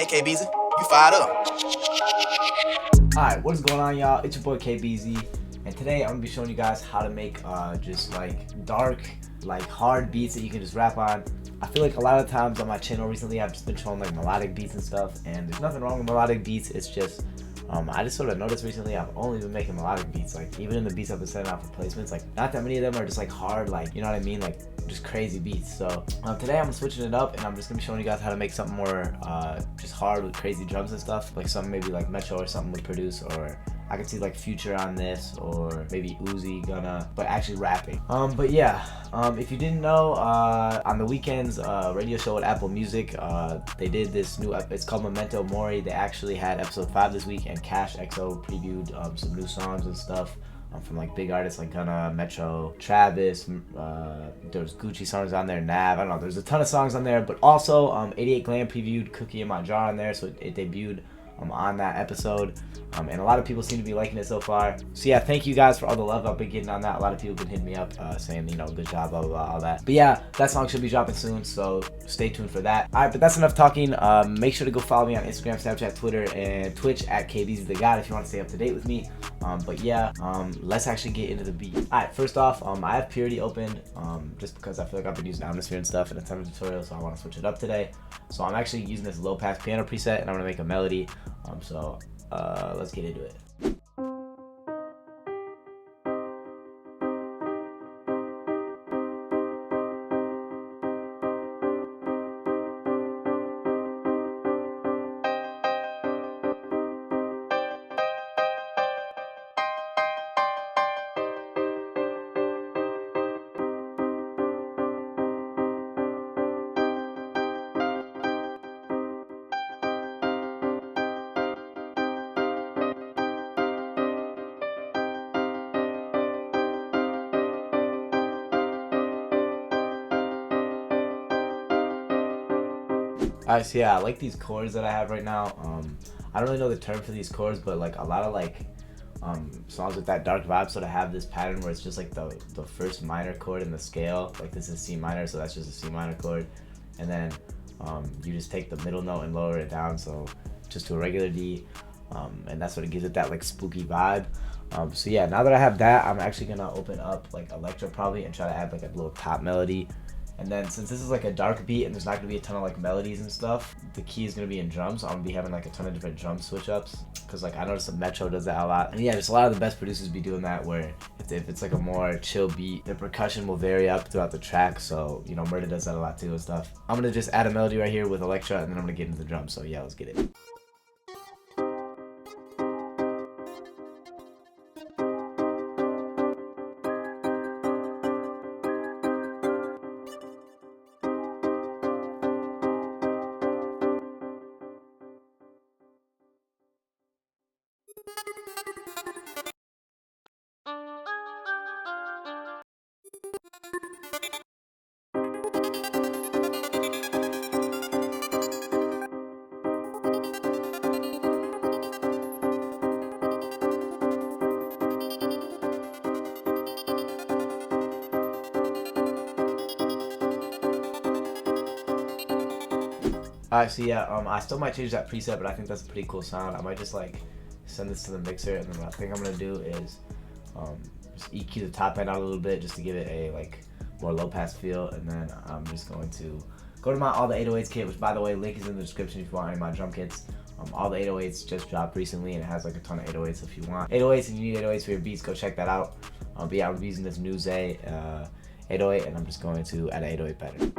Hey KBeaZy, you fired up. Alright, what is going on, y'all? It's your boy KBeaZy, and today I'm gonna be showing you guys how to make just like dark, like hard beats that you can just rap on. I feel like a lot of times on my channel recently I've just been showing like melodic beats and stuff, and there's nothing wrong with melodic beats. It's just I just sort of noticed recently I've only been making melodic beats. Like even in the beats I've been sending out for placements, like not that many of them are just like hard, like, you know what I mean, like just crazy beats. So today I'm switching it up and I'm just gonna be showing you guys how to make something more just hard with crazy drums and stuff, like something maybe like Metro or something would produce, or I could see like Future on this, or maybe Uzi, Gunna, but actually rapping. But yeah, if you didn't know, on the weekends radio show at Apple Music, they did this new, it's called Memento Mori. They actually had episode 5 this week, and Cash XO previewed some new songs and stuff from like big artists like Gunna, Metro, Travis. There's Gucci songs on there, Nav, I don't know, there's a ton of songs on there. But also 88 Glam previewed Cookie in My Jar on there, so it debuted on that episode, and a lot of people seem to be liking it so far. So yeah, thank you guys for all the love I've been getting on that. A lot of people have been hitting me up saying, you know, good job, blah blah blah, all that. But yeah, that song should be dropping soon, so stay tuned for that. All right, but that's enough talking. Make sure to go follow me on Instagram, Snapchat, Twitter, and Twitch at KBeaZy the God if you want to stay up to date with me. But yeah, let's actually get into the beat. All right, first off, I have Purity open just because I feel like I've been using Atmosphere and stuff in a ton of tutorials, so I want to switch it up today. So I'm actually using this low pass piano preset, and I'm gonna make a melody. So let's get into it. Alright, so yeah, I like these chords that I have right now. I don't really know the term for these chords, but like a lot of like songs with that dark vibe sort of have this pattern where it's just like the first minor chord in the scale. Like this is C minor, so that's just a C minor chord, and then you just take the middle note and lower it down, so just to a regular D, and that's what it gives it that like spooky vibe. So yeah, now that I have that, I'm actually gonna open up like Electro probably and try to add like a little top melody. And then since this is like a dark beat and there's not gonna be a ton of like melodies and stuff, the key is gonna be in drums. So I'm gonna be having like a ton of different drum switch ups, because like I noticed the Metro does that a lot. And yeah, just a lot of the best producers be doing that, where if it's like a more chill beat, the percussion will vary up throughout the track. So, you know, Murda does that a lot too and stuff. I'm gonna just add a melody right here with Electra, and then I'm gonna get into the drums. So yeah, let's get it. Alright, so yeah, I still might change that preset, but I think that's a pretty cool sound. I might just like send this to the mixer, and then what I think I'm gonna do is just EQ the top end out a little bit just to give it a like more low pass feel, and then I'm just going to go to my All the 808s kit, which by the way, link is in the description if you want any of my drum kits. All the 808s just dropped recently, and it has like a ton of 808s. So if you want 808s and you need 808s for your beats, go check that out. But yeah, I'm using this new Zay 808, and I'm just going to add an 808 pattern.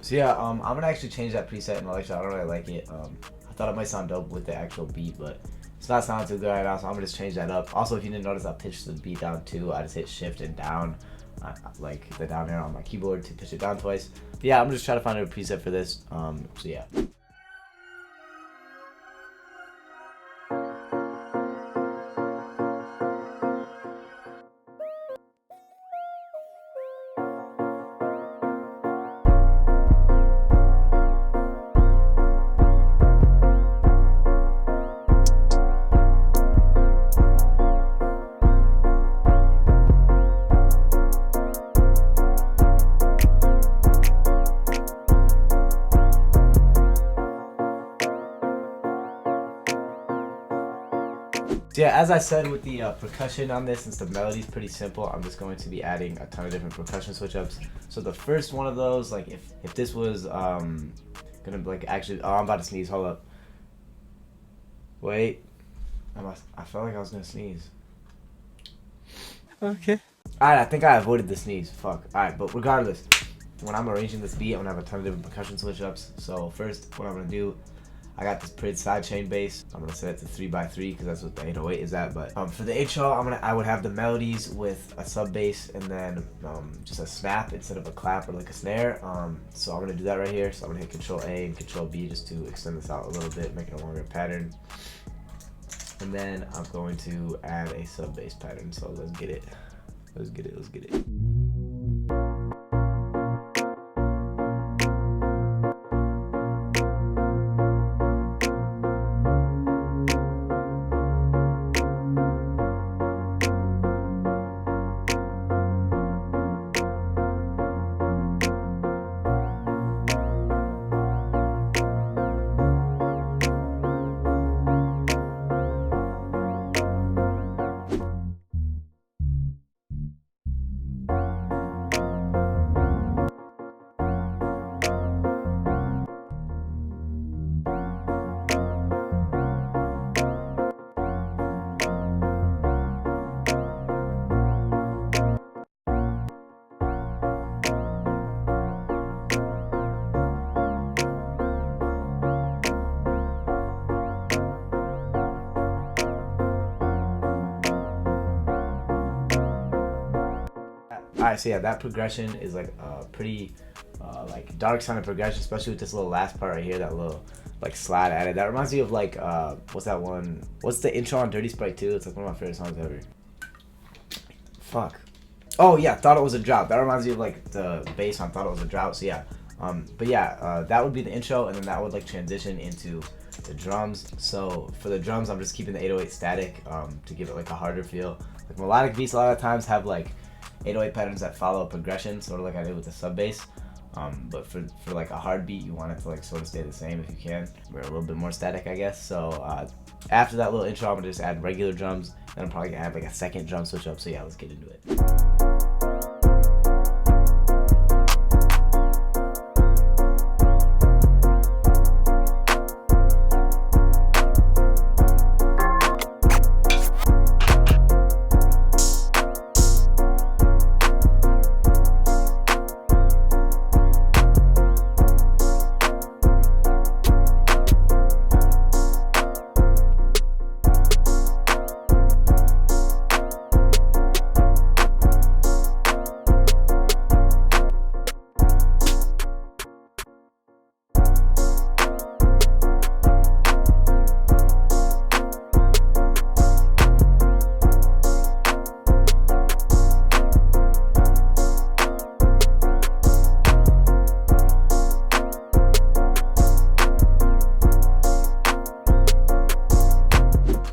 So yeah, I'm gonna actually change that preset in Electro. I don't really like it. I thought it might sound dope with the actual beat, but It's not sounding too good right now, so I'm gonna just change that up. Also, if you didn't notice, I pitched the beat down too. I just hit shift and down, like the down arrow on my keyboard to pitch it down twice. But yeah, I'm just trying to find a preset for this. So yeah. So yeah, as I said with the percussion on this, since the melody is pretty simple, I'm just going to be adding a ton of different percussion switch ups. So the first one of those, like if this was gonna like actually, oh, I'm about to sneeze. Hold up. Wait, I felt like I was gonna sneeze. Okay. Alright, I think I avoided the sneeze. Fuck. Alright, but regardless, when I'm arranging this beat, I'm gonna have a ton of different percussion switch ups. So first, what I'm gonna do, I got this pretty sidechain bass. I'm gonna set it to 3x3 because that's what the 808 is at. But for the intro, I would have the melodies with a sub bass and then just a snap instead of a clap or like a snare. So I'm gonna do that right here. So I'm gonna hit Control A and Control B just to extend this out a little bit, make it a longer pattern. And then I'm going to add a sub bass pattern. So let's get it. Let's get it. Let's get it. Alright, so yeah, that progression is like pretty like dark sounding progression, especially with this little last part right here, that little like slide added. That reminds me of like what's that one? What's the intro on Dirty Sprite 2? It's like one of my favorite songs ever. Fuck. Oh yeah, Thought It Was a Drought. That reminds me of like the bass on Thought It Was a Drought. So yeah. But yeah, that would be the intro, and then that would like transition into the drums. So for the drums, I'm just keeping the 808 static to give it like a harder feel. Like melodic beats a lot of times have like 808 patterns that follow a progression, sort of like I did with the sub bass. But for like a hard beat, you want it to like sort of stay the same if you can. We're a little bit more static, I guess. So after that little intro, I'm gonna just add regular drums. Then I'm probably gonna add like a second drum switch up. So yeah, let's get into it.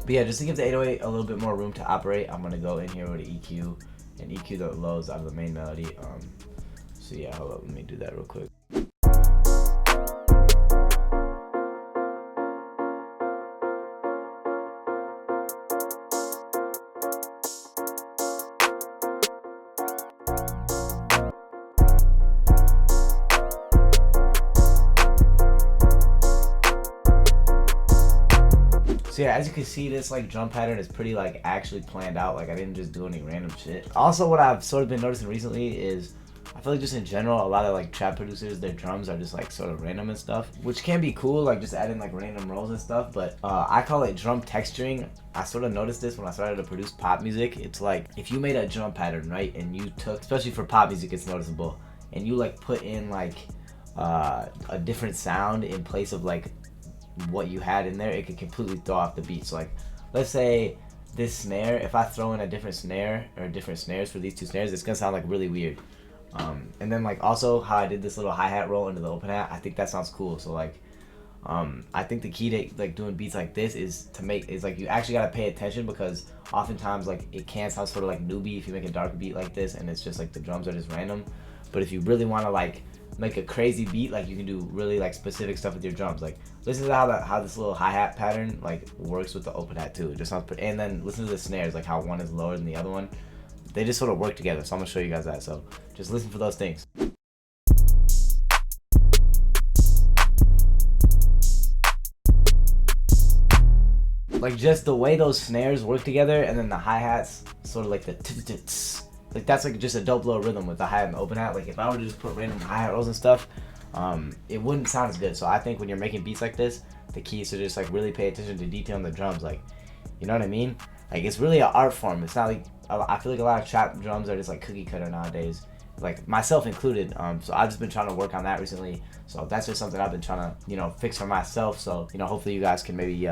But yeah, just to give the 808 a little bit more room to operate, I'm gonna go in here with an EQ and EQ the lows out of the main melody. So yeah, hold up, let me do that real quick. So yeah, as you can see, this like drum pattern is pretty like actually planned out. Like I didn't just do any random shit. Also, what I've sort of been noticing recently is I feel like just in general, a lot of like trap producers, their drums are just like sort of random and stuff, which can be cool, like just adding like random rolls and stuff. But I call it drum texturing. I sort of noticed this when I started to produce pop music. It's like if you made a drum pattern, right, and you took, especially for pop music, it's noticeable, and you like put in like a different sound in place of like what you had in there, it could completely throw off the beat. So like, let's say this snare, if I throw in a different snare or different snares for these two snares, it's gonna sound like really weird. And then like also how I did this little hi-hat roll into the open hat, I think that sounds cool. So like I think the key to like doing beats like this is like you actually gotta pay attention, because oftentimes like it can sound sort of like newbie if you make a dark beat like this and it's just like the drums are just random. But if you really want to like make a crazy beat, like you can do really like specific stuff with your drums. Like listen to how this little hi-hat pattern like works with the open hat too. It just sounds pretty. And then listen to the snares, like how one is lower than the other one. They just sort of work together. So I'm gonna show you guys that. So just listen for those things. Like just the way those snares work together, and then the hi-hats sort of like the t-t-t-ts. Like that's like just a dope little rhythm with the hi-hat and the open hat. Like if I were to just put random hi-hat rolls and stuff, it wouldn't sound as good. So I think when you're making beats like this, the key is to just like really pay attention to detail in the drums. Like, you know what I mean? Like it's really an art form. It's not like, I feel like a lot of trap drums are just like cookie cutter nowadays, like myself included. So I've just been trying to work on that recently. So that's just something I've been trying to, you know, fix for myself. So, you know, hopefully you guys can maybe, you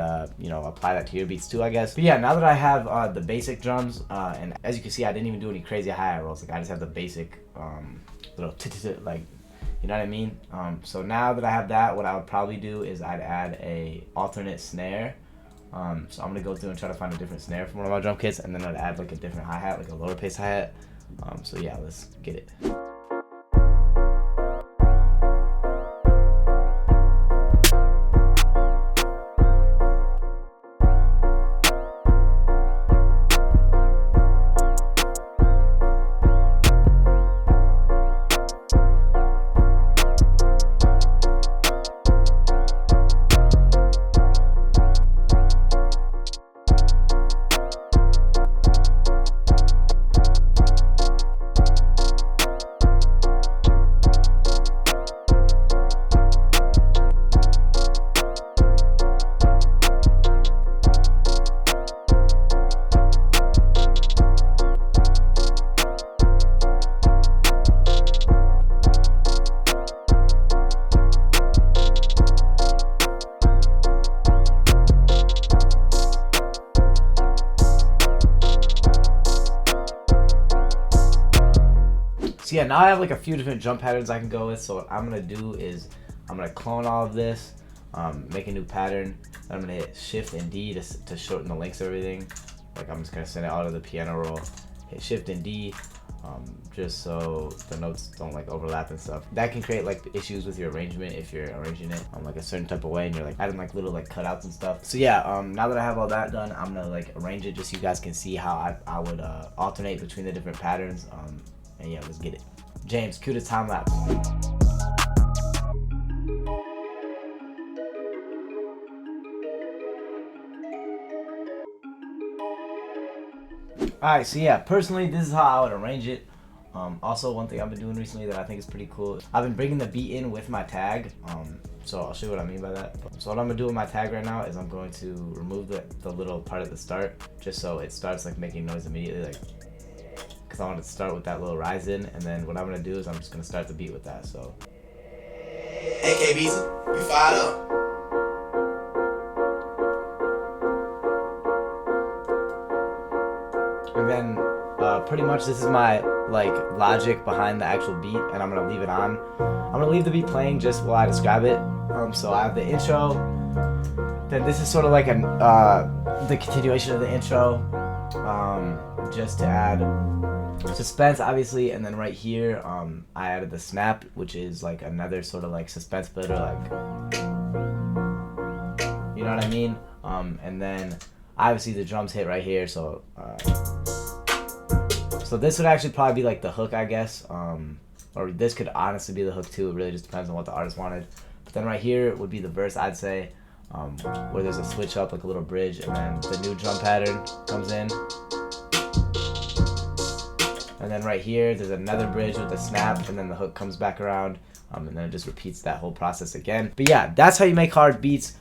know, apply that to your beats too, I guess. But yeah, now that I have the basic drums, and as you can see, I didn't even do any crazy hi-hat rolls. Like I just have the basic little like, you know what I mean? So now that I have that, what I would probably do is I'd add a alternate snare. So I'm gonna go through and try to find a different snare from one of my drum kits, and then I'd add like a different hi-hat, like a lower pace hi-hat. So yeah, let's get it. So yeah, now I have like a few different drum patterns I can go with. So what I'm gonna do is I'm gonna clone all of this, make a new pattern. Then I'm gonna hit Shift and D to shorten the lengths of everything. Like I'm just gonna send it out of the piano roll. Hit Shift and D, just so the notes don't like overlap and stuff. That can create like issues with your arrangement if you're arranging it like a certain type of way and you're like adding like little like cutouts and stuff. So yeah, now that I have all that done, I'm gonna like arrange it just so you guys can see how I would alternate between the different patterns. And yeah, let's get it. James, cue the time lapse. Alright, so yeah, personally, this is how I would arrange it. Also, one thing I've been doing recently that I think is pretty cool, I've been bringing the beat in with my tag. So I'll show you what I mean by that. So what I'm gonna do with my tag right now is I'm going to remove the little part at the start, just so it starts like making noise immediately, like, because I want to start with that little rise in, and then what I'm gonna do is I'm just gonna start the beat with that. So Hey KBeaZy, you fired up. and then pretty much this is my like logic behind the actual beat, and I'm gonna leave it on. I'm gonna leave the beat playing just while I describe it. So I have the intro, then this is sort of like the continuation of the intro, just to add suspense obviously. And then right here I added the snap, which is like another sort of like suspense builder, like, you know what I mean. And then obviously the drums hit right here, so this would actually probably be like the hook, I guess, or this could honestly be the hook too. It really just depends on what the artist wanted. But then right here would be the verse, I'd say, where there's a switch up, like a little bridge, and then the new drum pattern comes in. and then right here there's another bridge with a snap, and then the hook comes back around, and then it just repeats that whole process again. But yeah, that's how you make hard beats.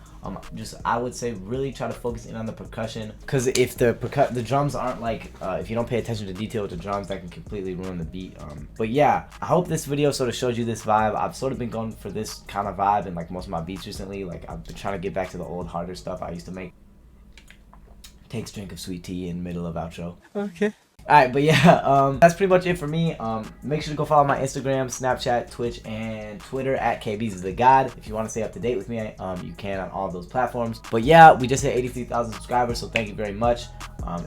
I would say really try to focus in on the percussion, because if the drums aren't like, if you don't pay attention to detail with the drums, that can completely ruin the beat. But yeah, I hope this video sort of showed you this vibe. I've sort of been going for this kind of vibe in like most of my beats recently. Like I've been trying to get back to the old harder stuff I used to make. Takes drink of sweet tea in middle of outro. Okay. Alright, but yeah, that's pretty much it for me. Make sure to go follow my Instagram, Snapchat, Twitch, and Twitter at KBeaZy. If you want to stay up to date with me, you can on all of those platforms. But yeah, we just hit 83,000 subscribers, so thank you very much.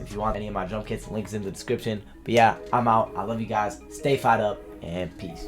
If you want any of my drum kits, links in the description. But yeah, I'm out. I love you guys. Stay fired up, and peace.